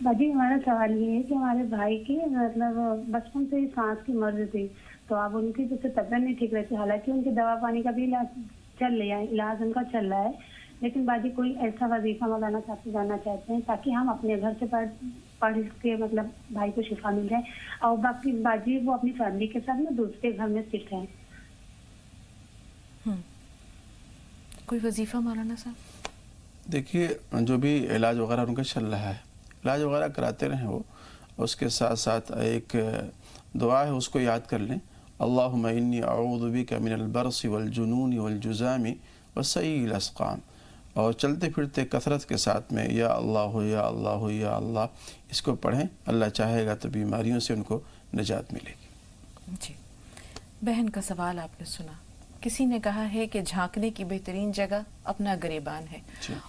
باجی ہمارا سوال یہ ہے کہ ہمارے بھائی کی مطلب بچپن سے ہی سانس کی مرض تھی، تو اب ان کی جیسے طبیعت نہیں ٹھیک رہتی، حالانکہ ان کی دوا پانی کا بھی علاج چل رہا ہے، علاج ان کا چل رہا ہے، لیکن باجی کوئی ایسا وظیفہ مولانا صاحب سے جاننا چاہتے ہیں تاکہ ہم اپنے گھر سے پڑھ کے مطلب بھائی کو شفا مل جائے، اور باقی باجی وہ اپنی فیملی کے ساتھ نا دوسرے گھر میں شفٹ ہیں۔ کوئی وظیفہ مولانا صاحب؟ دیکھیے جو بھی علاج وغیرہ ان کا چل رہا ہے، علاج وغیرہ کراتے رہیں وہ، اس کے ساتھ ساتھ ایک دعا ہے اس کو یاد کر لیں، اللہم انی اعوذ بک من البرص والجنون والجزام وسیء الاسقام، اور چلتے پھرتے کثرت کے ساتھ میں یا اللہ یا اللہ یا اللہ اس کو پڑھیں، اللہ چاہے گا تو بیماریوں سے ان کو نجات ملے گی۔ جی بہن کا سوال آپ نے سنا، کسی نے کہا ہے کہ جھانکنے کی بہترین جگہ اپنا گریبان ہے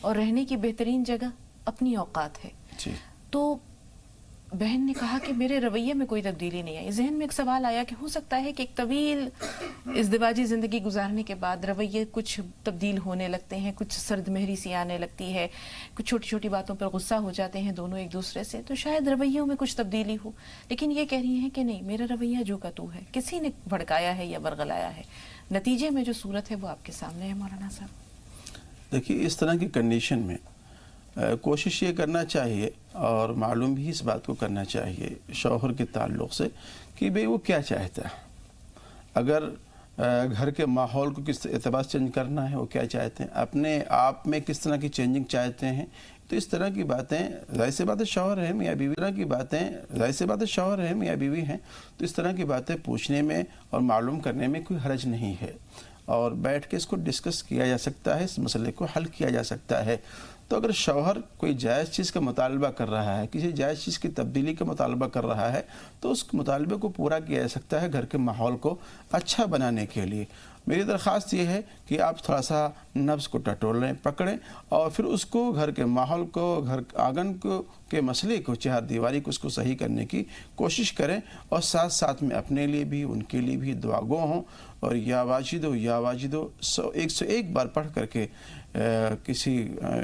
اور رہنے کی بہترین جگہ اپنی اوقات ہے، تو بہن نے کہا کہ میرے رویے میں کوئی تبدیلی نہیں آئی۔ ذہن میں ایک سوال آیا کہ ہو سکتا ہے کہ ایک طویل ازدواجی زندگی گزارنے کے بعد رویے کچھ تبدیل ہونے لگتے ہیں، کچھ سرد مہری سی آنے لگتی ہے، کچھ چھوٹی چھوٹی باتوں پر غصہ ہو جاتے ہیں دونوں ایک دوسرے سے، تو شاید رویوں میں کچھ تبدیلی ہو، لیکن یہ کہہ رہی ہیں کہ نہیں، میرا رویہ جو کا تو ہے، کسی نے بھڑکایا ہے یا ورغلایا ہے، نتیجے میں جو صورت ہے وہ آپ کے سامنے ہے مولانا صاحب۔ دیکھیے اس طرح کی کنڈیشن میں کوشش یہ کرنا چاہیے اور معلوم بھی اس بات کو کرنا چاہیے شوہر کے تعلق سے کہ بھئی وہ کیا چاہتا ہے، اگر گھر کے ماحول کو کس اعتبار سے چینج کرنا ہے، وہ کیا چاہتے ہیں، اپنے آپ میں کس طرح کی چینجنگ چاہتے ہیں، تو اس طرح کی باتیں ظاہر سی بات ہے شوہر ہے میاں بیوی، طرح کی باتیں ظاہر سی بات ہے شوہر ہے میاں بیوی ہیں، تو اس طرح کی باتیں پوچھنے میں اور معلوم کرنے میں کوئی حرج نہیں ہے، اور بیٹھ کے اس کو ڈسکس کیا جا سکتا ہے، اس مسئلے کو حل کیا جا سکتا ہے۔ تو اگر شوہر کوئی جائز چیز کا مطالبہ کر رہا ہے، کسی جائز چیز کی تبدیلی کا مطالبہ کر رہا ہے، تو اس مطالبے کو پورا کیا جا سکتا ہے گھر کے ماحول کو اچھا بنانے کے لیے۔ میری درخواست یہ ہے کہ آپ تھوڑا سا نفس کو ٹٹولیں، پکڑیں، اور پھر اس کو گھر کے ماحول کو، گھر آنگن کو کے مسئلے کو، چہار دیواری کو، اس کو صحیح کرنے کی کوشش کریں، اور ساتھ ساتھ میں اپنے لیے بھی ان کے لیے بھی دعا گو ہوں، اور یا واجدو یا واجدو 101 بار پڑھ کر کے کسی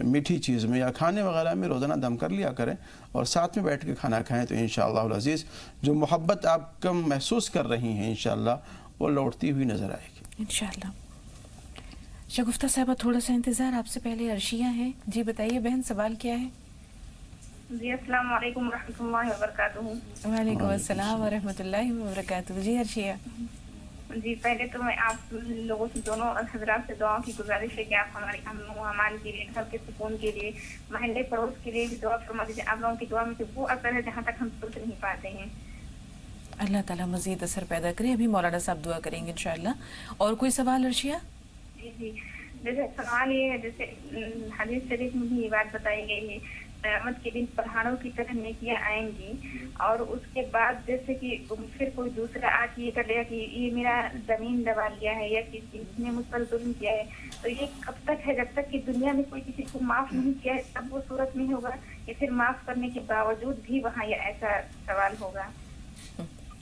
میٹھی چیز میں یا کھانے وغیرہ میں روزانہ دم کر لیا کریں، اور ساتھ میں بیٹھ کے کھانا کھائیں، تو انشاءاللہ العزیز جو محبت آپ کم محسوس کر رہی ہیں انشاءاللہ وہ لوٹتی ہوئی نظر آئے گی انشاءاللہ۔ شگفتہ صاحبہ تھوڑا سا انتظار، آپ سے پہلے عرشیہ ہیں، جی بتائیے بہن سوال کیا ہے؟ جی السلام علیکم ورحمۃ اللہ وبرکاتہ۔ وعلیکم السلام ورحمۃ اللہ وبرکاتہ۔ جی عرشیہ۔ جی پہلے تو میں آپ لوگوں سے، دونوں حضرات سے دعاؤں کی گزارش ہے کہ آپ ہمارے کے لیے، گھر کے سکون کے لیے، محلے پڑوس کے لیے بھی دعا فرما دیجیے۔ آپ لوگوں کی دعا میں سے وہ اثر ہے جہاں تک ہم سوچ نہیں پاتے ہیں۔ اللہ تعالیٰ مزید اثر پیدا کرے۔ ابھی مولانا صاحب دعا کریں گے انشاءاللہ۔ اور کوئی سوال عرشیہ؟ جی جیسے سوال یہ ہے، جیسے حدیث شریف میں بھی یہ بات بتائی گئی ہے، قیامت کے دن پہاڑوں کی طرح نیکیاں آئیں گی، اور اس کے بعد جیسے کہ پھر کوئی دوسرا آ کے یہ کر لے گا کہ یہ میرا زمین دبا لیا ہے یا کسی نے مجھ پر ظلم کیا ہے، تو یہ کب تک ہے؟ جب تک کہ دنیا میں کوئی کسی کو معاف نہیں کیا ہے تب وہ صورت میں ہوگا، یا پھر معاف کرنے کے باوجود بھی وہاں یہ ایسا سوال ہوگا؟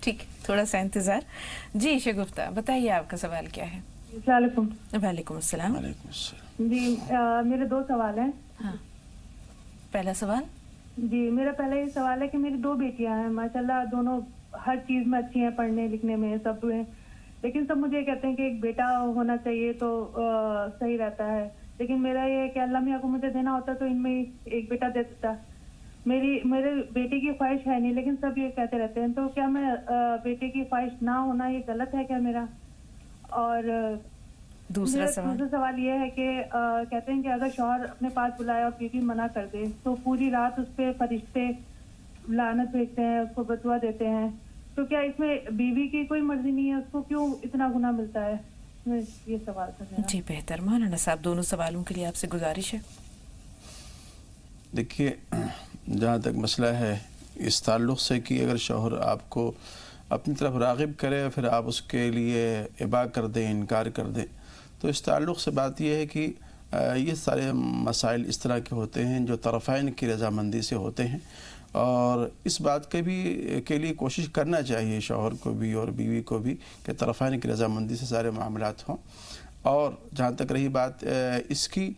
ٹھیک، تھوڑا سا انتظار۔ جی شگفتہ بتائیے آپ کا سوال کیا ہے؟ السلام علیکم۔ وعلیکم السلام۔ وعلیکم السلام۔ جی میرے 2 سوال ہیں۔ ہاں، پہلا سوال؟ جی میرا پہلا یہ سوال ہے کہ میری 2 بیٹیاں ہیں، ماشاءاللہ دونوں ہر چیز میں اچھی ہیں، پڑھنے لکھنے میں سب ہیں، لیکن سب مجھے کہتے ہیں کہ ایک بیٹا ہونا چاہیے تو صحیح رہتا ہے، لیکن میرا یہ ہے کہ اللہ میاں کو مجھے دینا ہوتا تو ان میں ایک بیٹا دے دیتا۔ میرے بیٹے کی خواہش ہے نہیں، لیکن سب یہ کہتے رہتے ہیں، تو کیا میں بیٹے کی خواہش نہ ہونا یہ غلط ہے کیا میرا؟ اور دوسرا سوال یہ ہے کہ کہتے ہیں کہ اگر شوہر اپنے پاس بلائے اور بیوی منع کر دے تو پوری رات اس پہ فرشتے لعنت بھیجتے ہیں، اس کو بدعا دیتے ہیں، تو کیا اس میں بیوی کی کوئی مرضی نہیں ہے؟ اس کو کیوں اتنا گناہ ملتا ہے؟ یہ سوال تھا میرا۔ جی بہتر، مولانا صاحب دونوں سوالوں کے لیے آپ سے گزارش ہے۔ دیکھیے جہاں تک مسئلہ ہے اس تعلق سے کہ اگر شوہر آپ کو اپنی طرف راغب کرے اور پھر آپ اس کے لیے ابا کر دیں، انکار کر دیں، تو اس تعلق سے بات یہ ہے کہ یہ سارے مسائل اس طرح کے ہوتے ہیں جو طرفین کی رضامندی سے ہوتے ہیں، اور اس بات کے لیے کوشش کرنا چاہیے شوہر کو بھی اور بیوی کو بھی کہ طرفین کی رضامندی سے سارے معاملات ہوں۔ اور جہاں تک رہی بات اس کی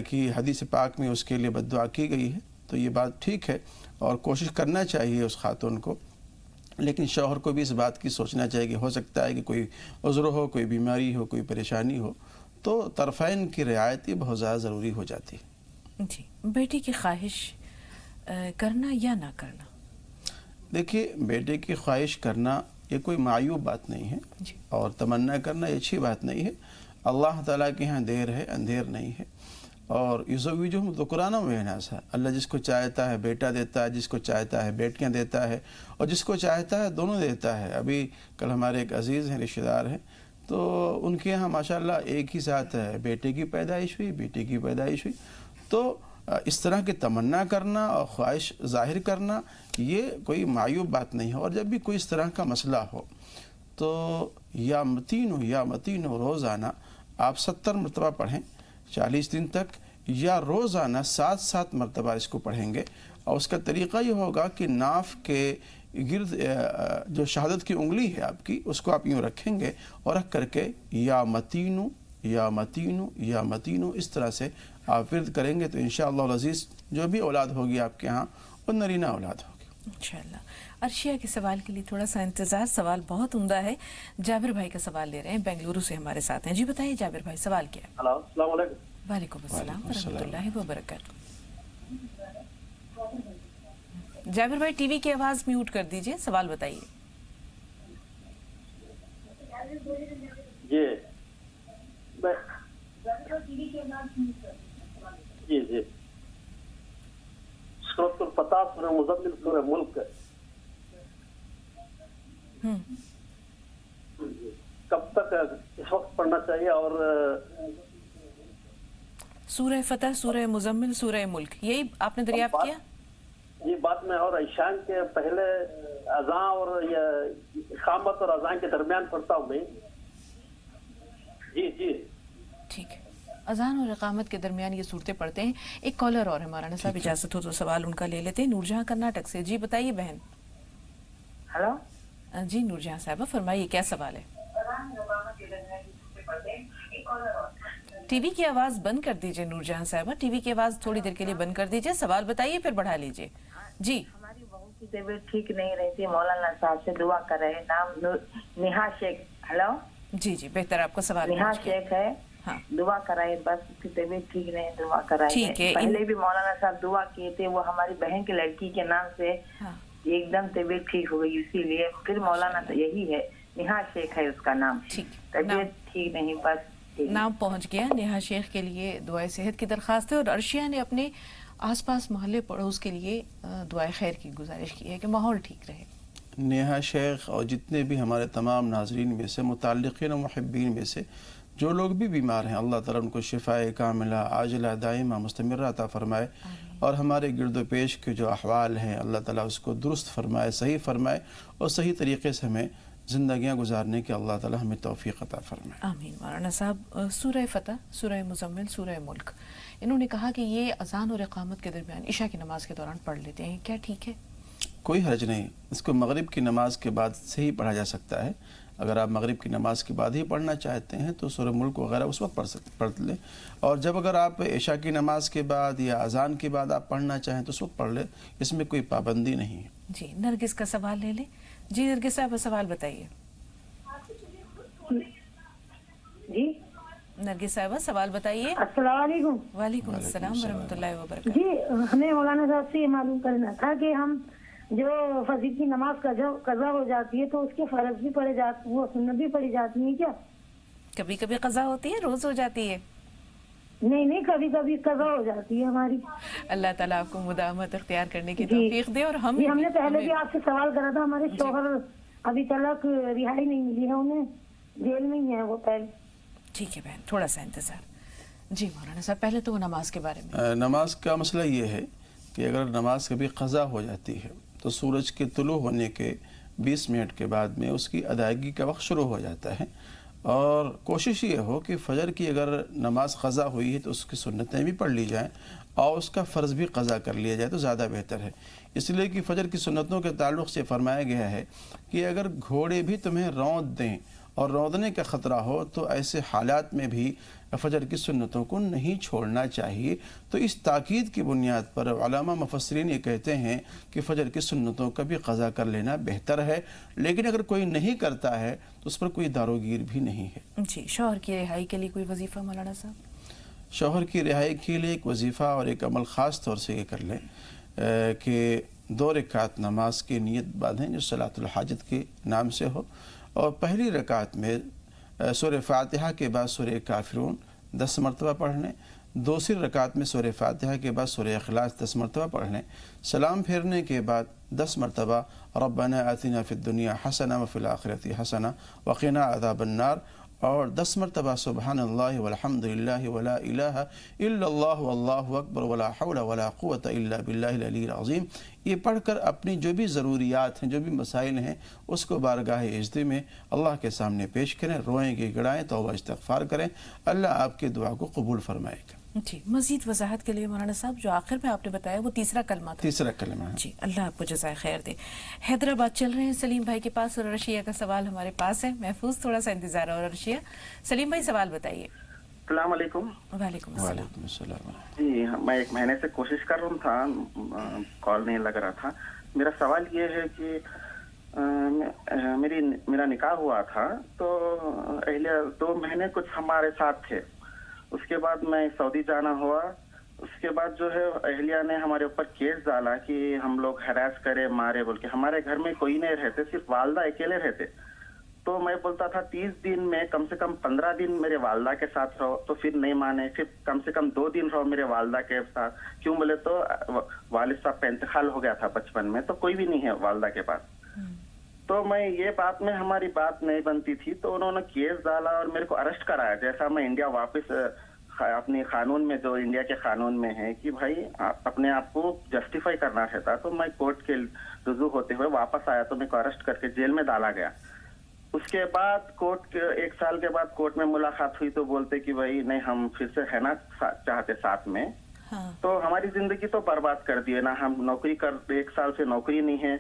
کہ حدیث پاک میں اس کے لیے بد دعا کی گئی ہے، تو یہ بات ٹھیک ہے اور کوشش کرنا چاہیے اس خاتون کو، لیکن شوہر کو بھی اس بات کی سوچنا چاہیے کہ ہو سکتا ہے کہ کوئی عذر ہو، کوئی بیماری ہو، کوئی پریشانی ہو، تو طرفین کی رعایت ہی بہت زیادہ ضروری ہو جاتی ہے۔ جی، بیٹی کی خواہش کرنا یا نہ کرنا؟ دیکھیے، بیٹے کی خواہش کرنا یہ کوئی معیوب بات نہیں ہے، جی، اور تمنا کرنا یہ اچھی بات نہیں ہے۔ اللہ تعالیٰ کے ہاں دیر ہے، اندھیر نہیں ہے۔ اور یزوجہم ذکرانا و اناثا، اللہ جس کو چاہتا ہے بیٹا دیتا ہے، جس کو چاہتا ہے بیٹیاں دیتا ہے، اور جس کو چاہتا ہے دونوں دیتا ہے۔ ابھی کل ہمارے ایک عزیز ہیں، رشتہ دار ہیں، تو ان کے یہاں ماشاءاللہ ایک ہی ساتھ بیٹے کی پیدائش ہوئی، بیٹی کی پیدائش ہوئی۔ تو اس طرح کی تمنا کرنا اور خواہش ظاہر کرنا یہ کوئی معیوب بات نہیں ہے۔ اور جب بھی کوئی اس طرح کا مسئلہ ہو تو یا متین روزانہ آپ 70 مرتبہ پڑھیں 40 دن تک، یا روزانہ 7 مرتبہ اس کو پڑھیں گے۔ اور اس کا طریقہ یہ ہوگا کہ ناف کے گرد جو شہادت کی انگلی ہے آپ کی، اس کو آپ یوں رکھیں گے اور رکھ کر کے یا متینو یا متینو یا متینو اس طرح سے آپ ورد کریں گے تو انشاءاللہ العزیز جو بھی اولاد ہوگی آپ کے ہاں وہ نرینہ اولاد ہوگی انشاءاللہ۔ عرشیہ کے سوال کے لیے تھوڑا سا انتظار، سوال بہت عمدہ ہے۔ جابر بھائی کا سوال لے رہے ہیں، بنگلورو سے ہمارے ساتھ ہیں۔ جی بتائیے جابر بھائی، سوال کیا ہے؟ ہلو، السلام علیکم۔ وعلیکم السلام ورحمۃ اللہ وبرکاتہ۔ جابر بھائی ٹی وی کی آواز میوٹ کر دیجئے، سوال بتائیے۔ جی جی جی، سورۃ الفتح، سورہ مزمل، سورہ ملک کب تک اس وقت پڑھنا چاہیے؟ اور سورہ فتح، سورہ مزمل، سورہ ملک، یہی آپ نے دریافت کیا؟ یہ بات میں اور عشاء کے پہلے اذان اور اقامت اور اذان کے درمیان پڑھتا ہوں میں۔ جی جی ٹھیک ہے، اذان اور اقامت کے درمیان یہ صورتیں پڑھتے ہیں۔ ایک کالر اور ہے مولانا صاحب، اجازت ہو تو سوال ان کا لے لیتے ہیں۔ نورجہاں کرناٹک سے، جی بتائیے بہن۔ ہلو، جی نورجہاں صاحبہ فرمائیے، کیا سوال ہے؟ ٹی وی کی آواز بند کر دیجئے نورجہاں صاحبہ، ٹی وی کی آواز تھوڑی دیر کے لیے بند کر دیجئے، سوال بتائیے پھر بڑھا لیجئے۔ جی، ہماری بہو کی طبیعت ٹھیک نہیں رہتی، مولانا صاحب سے دعا کر رہے ہیں۔ نام نیہا شیخ۔ ہلو جی جی، بہتر، آپ کا سوال نیہا پہنچ گیا۔ شیخ ہے، ہاں دعا کرائے، بس اس کی طبیعت ٹھیک نہیں، دعا کرائے۔ ٹھیک ہے، پہلے بھی مولانا صاحب دعا کیے تھے، وہ ہماری بہن کی لڑکی کے نام سے ہاں ایک دم طبیعت ٹھیک ہو گئی، اسی لیے پھر مولانا تو یہی ہے، نیہا شیخ ہے اس کا نام۔ ٹھیک، طبیعت ٹھیک نہیں، بس نام پہنچ گیا۔ نیہا شیخ کے لیے دعائے صحت کی درخواست ہے، اور عرشیہ نے اپنے آس پاس محلے پڑوس کے لیے دعائے خیر کی گزارش کی ہے کہ ماحول ٹھیک رہے۔ نیہا شیخ اور جتنے بھی ہمارے تمام ناظرین میں سے، متعلقین و محبین میں سے جو لوگ بھی بیمار ہیں، اللہ تعالیٰ ان کو شفائے کاملہ عاجلہ دائمہ مستمرہ عطا فرمائے، اور ہمارے گرد و پیش کے جو احوال ہیں اللہ تعالیٰ اس کو درست فرمائے، صحیح فرمائے، اور صحیح طریقے سے ہمیں زندگیاں گزارنے کے اللہ تعالیٰ ہمیں توفیق عطا فرمائے۔ آمین۔ مولانا صاحب، سورہ فتح، سورہ مزمل، سورہ ملک، انہوں نے کہا کہ یہ اذان اور اقامت کے درمیان عشاء کی نماز کے دوران پڑھ لیتے ہیں، کیا ٹھیک ہے؟ کوئی حرج نہیں، اس کو مغرب کی نماز کے بعد سے ہی پڑھا جا سکتا ہے۔ اگر آپ مغرب کی نماز کے بعد ہی پڑھنا چاہتے ہیں تو سورہ ملک وغیرہ اس وقت پڑھ لیں، اور جب اگر آپ عشاء کی نماز کے بعد یا اذان کے بعد آپ پڑھنا چاہیں تو اس وقت پڑھ لیں، اس میں کوئی پابندی نہیں ہے۔ جی، نرگس کا سوال لے لیں۔ جی نرگس صاحب، سوال بتائیے۔ جی نرگس صاحبہ، سوال بتائیے۔ السلام علیکم۔ وعلیکم السلام ورحمۃ اللہ وبرکاتہ۔ جی ہمیں مولانا صاحب سے یہ معلوم کرنا تھا کہ ہم جو فجر کی نماز قضا ہو جاتی ہے تو اس کے فرض بھی پڑے جاتے، وہ سنت بھی پڑی جاتی ہیں کیا؟ کبھی کبھی قضا ہوتی ہے، روز ہو جاتی ہے؟ نہیں، کبھی کبھی قضا ہو جاتی ہے ہماری۔ اللہ تعالیٰ آپ کو مداومت اختیار کرنے کی جی توفیق دے، اور ہم جی، ہم نے پہلے بھی آپ سے سوال کرا تھا، ہمارے شوہر ابھی تک رہائی نہیں ملی ہے، انہیں جیل میں ہی ہے وہ پہلے۔ ٹھیک ہے بہن، تھوڑا سا انتظار۔ جی مولانا صاحب، پہلے تو نماز کے بارے میں۔ نماز کا مسئلہ یہ ہے کہ اگر نماز کبھی قضا ہو جاتی ہے تو سورج کے طلوع ہونے کے 20 منٹ کے بعد میں اس کی ادائیگی کا وقت شروع ہو جاتا ہے، اور کوشش یہ ہو کہ فجر کی اگر نماز قضا ہوئی ہے تو اس کی سنتیں بھی پڑھ لی جائیں اور اس کا فرض بھی قضا کر لیا جائے تو زیادہ بہتر ہے، اس لیے کہ فجر کی سنتوں کے تعلق سے فرمایا گیا ہے کہ اگر گھوڑے بھی تمہیں روند دیں اور روندنے کا خطرہ ہو تو ایسے حالات میں بھی فجر کی سنتوں کو نہیں چھوڑنا چاہیے۔ تو اس تاکید کی بنیاد پر علماء مفسرین یہ کہتے ہیں کہ فجر کی سنتوں کا بھی قضا کر لینا بہتر ہے، لیکن اگر کوئی نہیں کرتا ہے تو اس پر کوئی داروگیر بھی نہیں ہے۔ جی، شوہر کی رہائی کے لیے کوئی وظیفہ مولانا صاحب؟ شوہر کی رہائی کے لیے ایک وظیفہ اور ایک عمل خاص طور سے یہ کر لیں کہ 2 رکعت نماز کی نیت باندھیں جو صلاۃ الحاجت کے نام سے ہو، اور پہلی رکعت میں سورہ فاتحہ کے بعد سورہ کافرون 10 مرتبہ پڑھ لیں، دوسری رکعت میں سورہ فاتحہ کے بعد سورہ اخلاص 10 مرتبہ پڑھ لیں، سلام پھیرنے کے بعد 10 مرتبہ ربنا آتنا فی الدنیا حسنہ وفی الآخرۃ حسنہ وقنا عذاب النار، اور 10 مرتبہ سبحان اللہ والحمد للہ ولا الہ الا اللہ واللہ اکبر ولا حول ولا قوة الا باللہ العلی العظیم۔ یہ پڑھ کر اپنی جو بھی ضروریات ہیں، جو بھی مسائل ہیں، اس کو بارگاہ عزت میں اللہ کے سامنے پیش کریں، روئیں گڑائیں، توبہ استغفار کریں، اللہ آپ کی دعا کو قبول فرمائے گا۔ جی، مزید وضاحت کے لیے مولانا صاحب جو آخر میں آپ نے بتایا وہ تیسرا کلمہ تھا۔ تیسرا کلمہ ہے۔ جی، اللہ آپ کو جزائے خیر دے۔ حیدرآباد چل رہے ہیں سلیم بھائی کے پاس، اور رشیہ کا سوال ہمارے پاس ہے، محفوظ تھوڑا سا انتظار اور رشیہ۔ سلیم بھائی سوال بتائیے۔ السلام علیکم۔ وعلیکم السلام۔ وعلیکم السلام۔ جی، میں 1 مہینے سے کوشش کر رہا تھا، کال نہیں لگ رہا تھا۔ میرا سوال یہ ہے کہ میرا نکاح ہوا تھا تو اہلیہ 2 مہینے کچھ ہمارے ساتھ تھے، اس کے بعد میں سعودی جانا ہوا۔ اس کے بعد جو ہے اہلیہ نے ہمارے اوپر کیس ڈالا کہ ہم لوگ ہراس کرے، مارے بول کے۔ ہمارے گھر میں کوئی نہیں رہتے، صرف والدہ اکیلے رہتے۔ تو میں بولتا تھا 30 دن میں کم سے کم 15 دن میرے والدہ کے ساتھ رہو، تو پھر نہیں مانے، پھر کم سے کم 2 دن رہو میرے والدہ کے ساتھ۔ کیوں بولے تو والد صاحب کا انتقال ہو گیا تھا بچپن میں، تو کوئی بھی نہیں ہے والدہ کے پاس۔ تو میں یہ بات میں ہماری بات نہیں بنتی تھی، تو انہوں نے کیس ڈالا اور میرے کو اریسٹ کرایا۔ جیسا میں انڈیا واپس اپنی قانون میں، جو انڈیا کے قانون میں ہے کہ بھائی اپنے آپ کو جسٹیفائی کرنا رہتا، تو میں کورٹ کے رجوع ہوتے ہوئے واپس آیا تو میرے کو اریسٹ کر کے جیل میں ڈالا گیا۔ اس کے بعد کورٹ کے 1 سال کے بعد کورٹ میں ملاقات ہوئی تو بولتے کہ بھائی نہیں، ہم پھر سے رہنا چاہتے ساتھ میں۔ تو ہماری زندگی تو برباد کر دی ہے نا، ہم نوکری کر 1 سال سے نوکری نہیں ہے،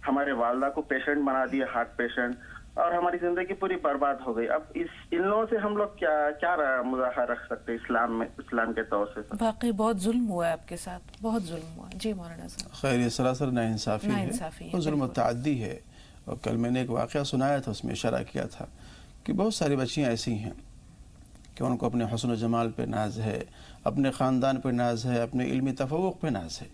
ہمارے والدہ کو پیشنٹ بنا دیے، ہارٹ پیشنٹ، اور ہماری زندگی پوری برباد ہو گئی۔ اب ان لوگوں سے ہم لوگ کیا مظاہرہ رکھ سکتے اسلام میں، اسلام کے طور سے؟ واقعی بہت ظلم ہوا ہے آپ کے ساتھ، بہت ظلم ہوا۔ جی مولانا صاحب۔ خیر، یہ سراسر ناانصافی ہے، وہ ظلم و تعدی ہے۔ اور کل میں نے ایک واقعہ سنایا تھا، اس میں اشارہ کیا تھا کہ بہت ساری بچیاں ایسی ہیں کہ ان کو اپنے حسن و جمال پہ ناز ہے، اپنے خاندان پہ ناز ہے، اپنے علمی تفوق پہ ناز ہے،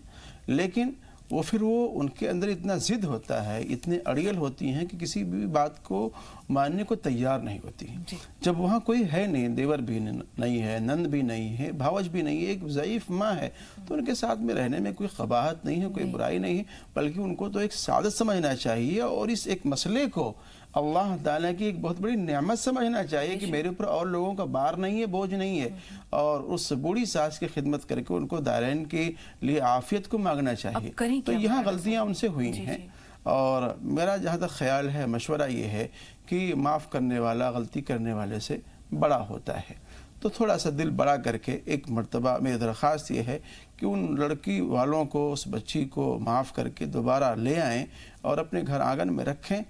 لیکن وہ ان کے اندر اتنا ضد ہوتا ہے، اتنے اڑیل ہوتی ہیں کہ کسی بھی بات کو ماننے کو تیار نہیں ہوتی۔ جب وہاں کوئی ہے نہیں، دیور بھی نہیں ہے، نند بھی نہیں ہے، بھاوج بھی نہیں ہے، ایک ضعیف ماں ہے، تو ان کے ساتھ میں رہنے میں کوئی قباحت نہیں ہے، کوئی برائی نہیں ہے، بلکہ ان کو تو ایک سعادت سمجھنا چاہیے، اور اس ایک مسئلے کو اللہ تعالیٰ کی ایک بہت بڑی نعمت سمجھنا چاہیے کہ میرے اوپر اور لوگوں کا بار نہیں ہے، بوجھ نہیں ہے، اور اس بوڑھی ساس کی خدمت کر کے ان کو دارین کے لیے عافیت کو مانگنا چاہیے۔ تو یہاں غلطیاں ان سے ہوئی ہیں، اور میرا جہاں تک خیال ہے، مشورہ یہ ہے کہ معاف کرنے والا غلطی کرنے والے سے بڑا ہوتا ہے، تو تھوڑا سا دل بڑا کر کے ایک مرتبہ میری درخواست یہ ہے کہ ان لڑکی والوں کو، اس بچی کو معاف کر کے دوبارہ لے آئیں اور اپنے گھر آنگن میں رکھیں۔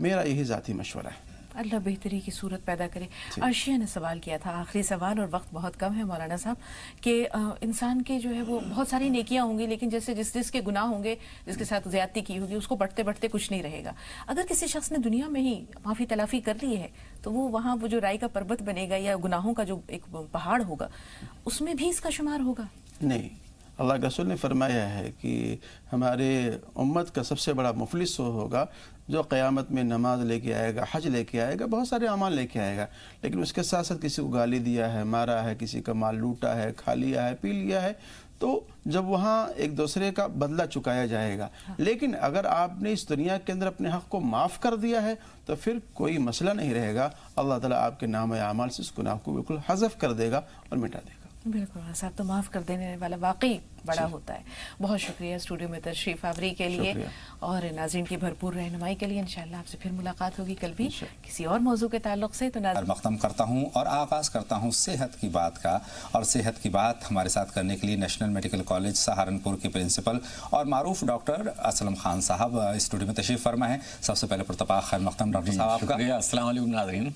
میرا یہی ذاتی مشورہ ہے۔ اللہ بہتری کی صورت پیدا کرے۔ عرشیہ نے سوال کیا تھا، آخری سوال اور وقت بہت کم ہے مولانا صاحب، کہ انسان کے جو ہے وہ بہت ساری نیکیاں ہوں گی، لیکن جیسے جس کے گناہ ہوں گے، جس کے ساتھ زیادتی کی ہوگی، اس کو بڑھتے بڑھتے کچھ نہیں رہے گا۔ اگر کسی شخص نے دنیا میں ہی معافی تلافی کر لی ہے تو وہ وہاں وہ جو رائی کا پربت بنے گا یا گناہوں کا جو ایک پہاڑ ہوگا، اس میں بھی اس کا شمار ہوگا؟ نہیں، اللہ کے رسول نے فرمایا ہے کہ ہمارے امت کا سب سے بڑا مفلس وہ ہوگا جو قیامت میں نماز لے کے آئے گا، حج لے کے آئے گا، بہت سارے اعمال لے کے آئے گا، لیکن اس کے ساتھ ساتھ کسی کو گالی دیا ہے، مارا ہے، کسی کا مال لوٹا ہے، کھا لیا ہے، پی لیا ہے، تو جب وہاں ایک دوسرے کا بدلہ چکایا جائے گا۔ لیکن اگر آپ نے اس دنیا کے اندر اپنے حق کو معاف کر دیا ہے تو پھر کوئی مسئلہ نہیں رہے گا، اللہ تعالیٰ آپ کے نام اعمال سے اس گناہ کو بالکل حذف کر دے گا اور مٹا دے گا۔ بالکل صاحب، تو معاف کر دینے والا واقعی بڑا ہوتا ہے. بہت شکریہ اسٹوڈیو میں تشریف آوری کے لیے اور ناظرین کی بھرپور رہنمائی کے لیے. انشاءاللہ آپ سے پھر ملاقات ہوگی کل بھی کسی اور موضوع کے تعلق سے. تو مختم کرتا ہوں اور آغاز کرتا ہوں صحت کی بات کا، اور صحت کی بات ہمارے ساتھ کرنے کے لیے نیشنل میڈیکل کالج سہارنپور کے پرنسپل اور معروف ڈاکٹر اسلم خان صاحب اسٹوڈیو میں تشریف فرما ہے. سب سے پہلے پرتپاک خیر مقدم ڈاکٹر صاحب آپ کا. السلام علیکم ناظرین.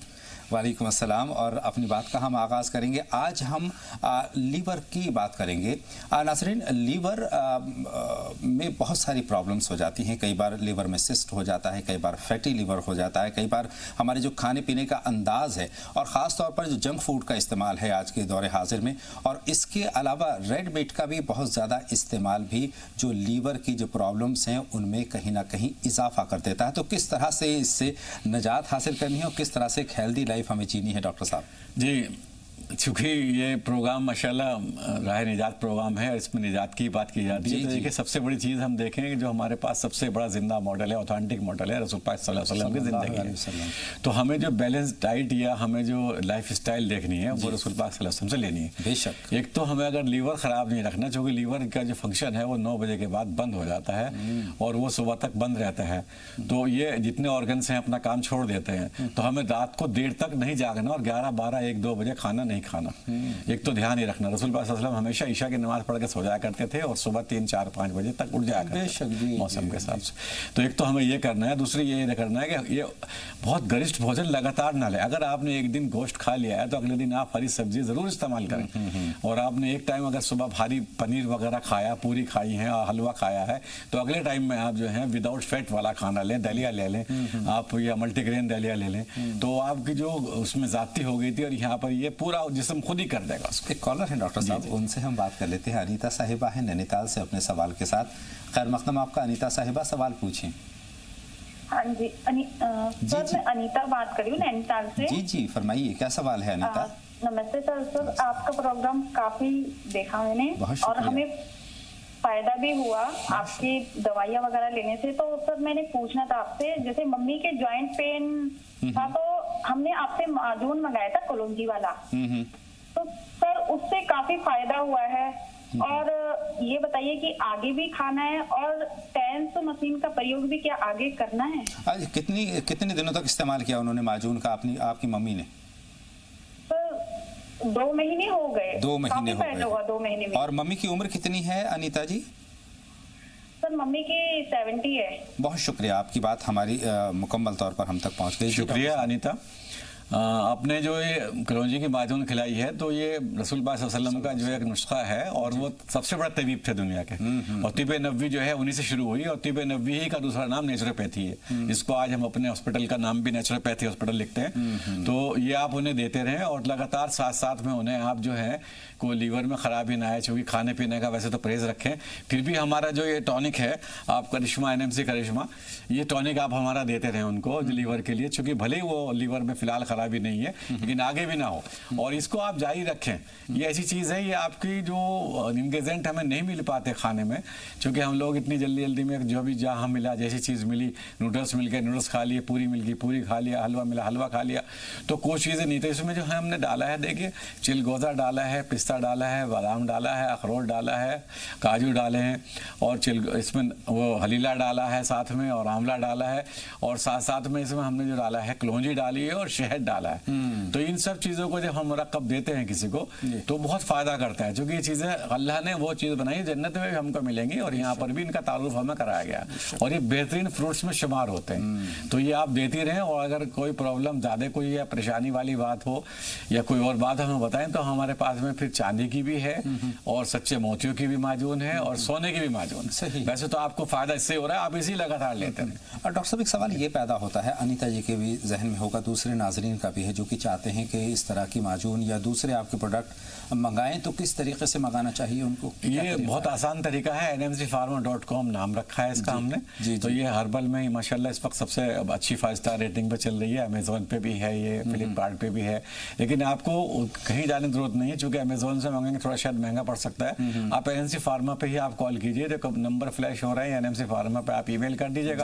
وعلیکم السلام. اور اپنی بات کا ہم آغاز کریں گے. آج ہم لیور کی بات کریں گے. ناظرین، لیور میں بہت ساری پرابلمس ہو جاتی ہیں. کئی بار لیور میں سسٹ ہو جاتا ہے، کئی بار فیٹی لیور ہو جاتا ہے، کئی بار ہمارے جو کھانے پینے کا انداز ہے اور خاص طور پر جو جنک فوڈ کا استعمال ہے آج کے دور حاضر میں، اور اس کے علاوہ ریڈ میٹ کا بھی بہت زیادہ استعمال بھی جو لیور کی جو پرابلمس ہیں ان میں کہیں نہ کہیں اضافہ کر دیتا ہے. تو کس طرح سے اس سے نجات حاصل کرنی ہے اور کس طرح سے ایک ہیلدی لائف ہمیں جینی ہے ڈاکٹر صاحب؟ جی، چونکہ یہ پروگرام ماشاءاللہ راہ نجات پروگرام ہے اور اس میں نجات کی بات کی جاتی ہے. تو دیکھیں، سب سے بڑی چیز ہم دیکھیں کہ جو ہمارے پاس سب سے بڑا زندہ ماڈل ہے، اوتھینٹک ماڈل ہے، رسول پاک صلی اللہ علیہ وسلم کی زندگی ہے. تو ہمیں جو بیلنس ڈائٹ یا ہمیں جو لائف اسٹائل دیکھنی ہے وہ رسول پاک صلی اللہ علیہ وسلم سے لینی ہے. بے شک. ایک تو ہمیں اگر لیور خراب نہیں رکھنا، چونکہ لیور کا جو فنکشن ہے وہ 9 بجے کے بعد بند ہو جاتا ہے اور وہ صبح تک بند رہتا ہے. تو یہ جتنے آرگنس ہیں اپنا کام چھوڑ دیتے ہیں. تو ہمیں رات کو دیر تک نہیں جاگنا اور 11، 12، 1، 2 بجے کھانا نہیں کھانا. ایک تو دھیان ہی رکھنا. رسول پاک صلی اللہ علیہ وسلم ہمیشہ عشاء کی نماز پڑھ کے سو جایا کرتے تھے اور صبح 3، 4، 5 بجے تک اٹھ جایا کرتے تھے موسم کے حساب سے. تو ایک تو ہمیں یہ کرنا ہے. دوسری یہ کرنا ہے کہ یہ بہت گرشت بھوجن لگاتار نہ لیں. اگر آپ نے ایک دن گوشت کھا لیا ہے تو اگلے دن آپ ہری سبزی ضرور استعمال کریں. اور آپ نے ایک ٹائم اگر صبح بھاری پنیر وغیرہ کھایا، پوری کھائی ہے اور حلوہ کھایا ہے، تو اگلے ٹائم میں آپ جو ہے وداؤٹ فیٹ والا کھانا لیں. دلیا لے لیں آپ یا ملٹی گرین دلیا لے لیں. تو آپ کی جو اس میں ذاتی ہو گئی تھی اور یہاں پر یہ پورا جسم خود ہی کر دے گا. ایک کالر ہے ڈاکٹر صاحب، ان سے ہم بات کر لیتے ہیں. انیتا صاحبہ ہیں نینی تال سے اپنے سوال کے ساتھ. خیر مقدم آپ کا. انیتا صاحبہ سوال پوچھیں. ہاں جی سر، میں انیتا بات کر رہی ہوں نینی تال سے. جی جی فرمائیے، کیا سوال ہے انیتا؟ نمستے سر. سر آپ کا پروگرام کافی دیکھا میں نے اور ہمیں فائدہ بھی ہوا آپ کی دوائیاں وغیرہ لینے سے. تو سر میں نے پوچھنا تھا آپ سے، جیسے ممی کے جوائنٹ پین تھا تو ہم نے آپ سے معجون منگایا تھا کلونجی والا. تو سر اس سے کافی فائدہ ہوا ہے. اور یہ بتائیے کہ آگے بھی کھانا ہے اور ٹینس مشین کا پریوگ بھی کیا آگے کرنا ہے؟ کتنے دنوں تک استعمال کیا انہوں نے معجون کا آپ کی ممی نے؟ سر 2 مہینے ہو گئے. 2 مہینے ہو گئے. 2 مہینے میں. اور ممی کی عمر کتنی ہے انیتا جی؟ سر ممی کی 70 ہے. بہت شکریہ، آپ کی بات ہماری مکمل طور پر ہم تک پہنچ گئی. شکریہ انیتا. آپ نے جو یہ کلونجی کی معجون کھلائی ہے تو یہ رسول پاک صلی اللہ علیہ وسلم کا جو ایک نسخہ ہے اور وہ سب سے بڑا طبیب تھے دنیا کے. اور طب نبوی جو ہے انہی سے شروع ہوئی اور طب نبوی ہی کا دوسرا نام نیچروپیتھی ہے، جس کو آج ہم اپنے ہاسپٹل کا نام بھی نیچروپیتھی ہاسپٹل لکھتے ہیں. تو یہ آپ انہیں دیتے رہیں اور لگاتار ساتھ میں انہیں آپ جو ہے کوئی لیور میں خرابی نہ آئے. چونکہ کھانے پینے کا ویسے تو پرہیز رکھیں، پھر بھی ہمارا جو یہ ٹونک ہے آپ کرشمہ NMC کرشمہ، یہ ٹونک آپ ہمارا دیتے رہیں ان کو لیور کے لیے. چونکہ بھلے ہی وہ لیور میں فی الحال خرابی نہیں ہے لیکن آگے بھی نہ ہو، اور اس کو آپ جاری رکھیں. یہ ایسی چیز ہے، یہ آپ کی جو انگریڈینٹ ہمیں نہیں مل پاتے کھانے میں، چونکہ ہم لوگ اتنی جلدی میں جو بھی جہاں ملا جیسی چیز ملی، نوڈلس مل گئے نوڈلس کھا لیے، پوری مل گئی پوری کھا لیا، حلوہ ملا حلوہ کھا لیا. تو کوئی چیزیں نہیں تھے اس میں. جو ہے ہم نے ڈالا ہے، دیکھیے چلگوزہ ڈالا ہے، پستہ ڈالا ہے، بادام ڈالا ہے، اخروٹ ڈالا ہے، کاجو ڈالے ہیں، اور اس میں وہ حلیلہ ڈالا ہے ساتھ میں، اور آملہ ڈالا ہے، اور ساتھ میں اس میں ہم نے جو ڈالا ہے کلونجی ڈالی ہے اور شہد ڈالا ہے. تو ان سب چیزوں کو جب ہم مرکب دیتے ہیں کسی کو تو بہت فائدہ کرتا ہے. چونکہ یہ چیزیں اللہ نے وہ چیز بنائی جنت میں بھی ہم کو ملیں گی اور یہاں پر بھی ان کا تعارف ہمیں کرایا گیا اور یہ بہترین فروٹس میں شمار ہوتے ہیں. تو یہ آپ دیتی رہیں. اور اگر کوئی پرابلم زیادہ کوئی یا پریشانی والی بات ہو یا کوئی اور بات ہمیں بتائیں تو ہمارے پاس میں پھر چاندی کی بھی ہے اور سچے موتیوں کی بھی معجون ہے اور سونے کی بھی معجون ہے. ویسے تو آپ کو فائدہ اس سے ہو رہا ہے، آپ اسی لگاتار لیتے ہیں. اور ڈاکٹر صاحب ایک سوال یہ پیدا ہوتا ہے، انیتا جی کے بھی ذہن میں ہوگا، دوسرے ناظرین کا بھی ہے جو کہ چاہتے ہیں کہ اس طرح کی معجون یا دوسرے آپ کے پروڈکٹ منگائیں تو کس طریقے سے منگانا چاہیے ان کو؟ یہ بہت آسان طریقہ ہے. NMCpharma.com نام رکھا ہے اس کا ہم نے. تو یہ ہربل میں ماشاءاللہ اس وقت سب سے اچھی 5 اسٹار ریٹنگ پہ چل رہی ہے. امیزون پہ بھی ہے، یہ فلپکارٹ پہ بھی ہے. لیکن آپ کو کہیں جانے کی ضرورت نہیں ہے، چونکہ امیزون سے منگائیں گے تھوڑا شاید مہنگا پڑ سکتا ہے. آپ NMC Pharma پہ ہی آپ کال کیجیے، نمبر فلیش ہو رہے ہیں NMC Pharma پہ آپ ای میل کر دیجیے گا.